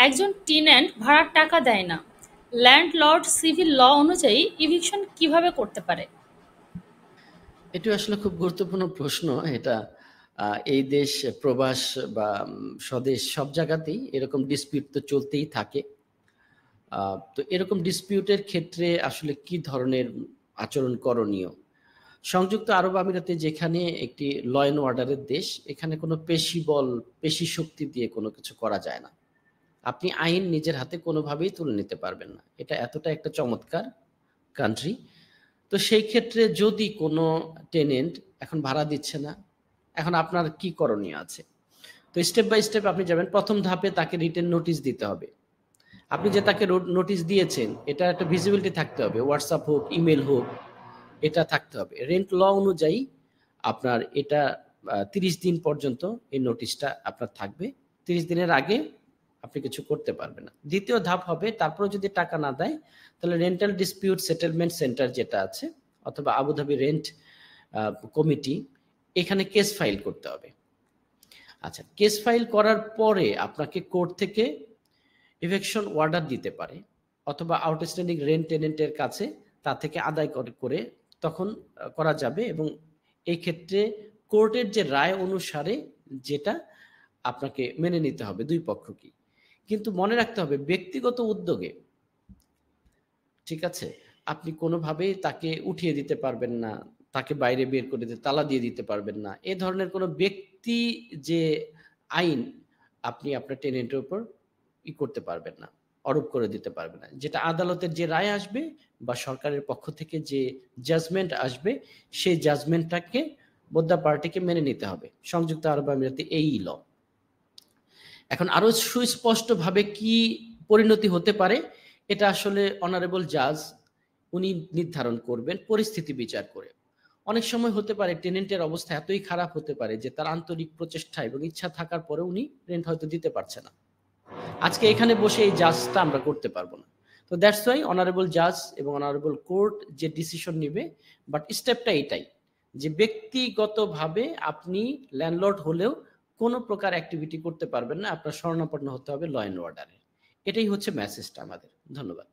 একজন টেন্যান্ট ভাড়ার টাকা দেয় না, ল্যান্ডলর্ড সিভিল ল অনুযায়ী ইভিকশন কিভাবে করতে পারে? এটা আসলে খুব গুরুত্বপূর্ণ প্রশ্ন। এটা এই দেশ, প্রবাস বা স্বদেশ সব জায়গাতেই এরকম ডিসপিউট তো চলতেই থাকে। তো এরকম ডিসপিউটের ক্ষেত্রে আসলে কি ধরনের আচরণ করণীয়? সংযুক্ত আরব আমিরাতে যেখানে একটি ল অ্যান্ড অর্ডারের দেশ, এখানে কোনো পেশি শক্তি দিয়ে কোনো কিছু করা যায় না। আপনি আইন নিজের হাতে কোনোভাবেই তুলে নিতে পারবেন না। এটা এতটা একটা চমৎকার কান্ট্রি। তো সেই ক্ষেত্রে যদি কোনো টেনেন্ট এখন ভাড়া দিচ্ছে না, এখন আপনার কি করণীয় আছে? তো স্টেপ বাই স্টেপ আপনি যাবেন। ১ম ধাপে তাকে রিটেন নোটিশ দিতে হবে। আপনি যে তাকে নোটিশ দিয়েছেন, এটার একটা ভিজিবিলিটি থাকতে হবে। WhatsApp হোক, ইমেইল হোক, এটা থাকতে হবে। রেন্ট ল অনুযায়ী আপনার এটা ৩০ দিন পর্যন্ত এই নোটিশটা আপনার থাকবে। ৩০ দিনের আগে আপনি কিছু করতে পারবেন না। ২য় ধাপ হবে, তারপরেও যদি টাকা না দেয়, তাহলে রেন্টাল ডিসপিউট সেটেলমেন্ট সেন্টার যেটা আছে, অথবা আবুধাবি রেন্ট কমিটি, এখানে কেস ফাইল করতে হবে। আচ্ছা, কেস ফাইল করার পরে আপনাকে কোর্ট থেকে ইভেকশন অর্ডার দিতে পারে, অথবা আউটস্ট্যান্ডিং রেন্ট টেনেন্টের কাছে তা থেকে আদায় করে তখন করা যাবে। এবং এই ক্ষেত্রে কোর্টের যে রায় অনুসারে যেটা আপনাকে মেনে নিতে হবে দুই পক্ষকে। কিন্তু মনে রাখতে হবে, ব্যক্তিগত উদ্যোগে, ঠিক আছে, আপনি কোনোভাবেই তাকে উঠিয়ে দিতে পারবেন না, তাকে বাইরে বের করে দিয়ে তালা দিয়ে দিতে পারবেন না। এ ধরনের কোনো ব্যক্তি যে আইন আপনি আপনার টেনেন্টের উপর করতে পারবেন না, আরোপ করে দিতে পারবেন না। যেটা আদালতের যে রায় আসবে বা সরকারের পক্ষ থেকে যে জাজমেন্ট আসবে, সেই জাজমেন্টটাকে বোদ্ধা পার্টিকে মেনে নিতে হবে। সংযুক্ত আরব আমিরাতে এই ল। এখন আরো সুস্পষ্টভাবে কি পরিণতি হতে পারে, এটা আসলে অনারেবল জাজ উনি নির্ধারণ করবেন পরিস্থিতি বিচার করে। অনেক সময় হতে পারে টেনেন্টের অবস্থা এতই খারাপ হতে পারে যে তার আন্তরিক প্রচেষ্টা এবং ইচ্ছা থাকার পরে উনি রেন্ট হয়তো দিতে পারছে না। আজকে এখানে বসে এই জাজটা আমরা করতে পারবো না। তো দ্যাটস ওয়াই অনারেবল জাজ এবং অনারেবল কোর্ট যে ডিসিশন নিবে, বাট স্টেপটা এটাই, যে ব্যক্তিগতভাবে আপনি ল্যান্ডলর্ড হলেও কোনো প্রকার অ্যাক্টিভিটি করতে পারবেন না, আপনার শরণাপন্ন হতে হবে ল অ্যান্ড অর্ডারে। এটাই হচ্ছে মেসেজটা আমাদের। ধন্যবাদ।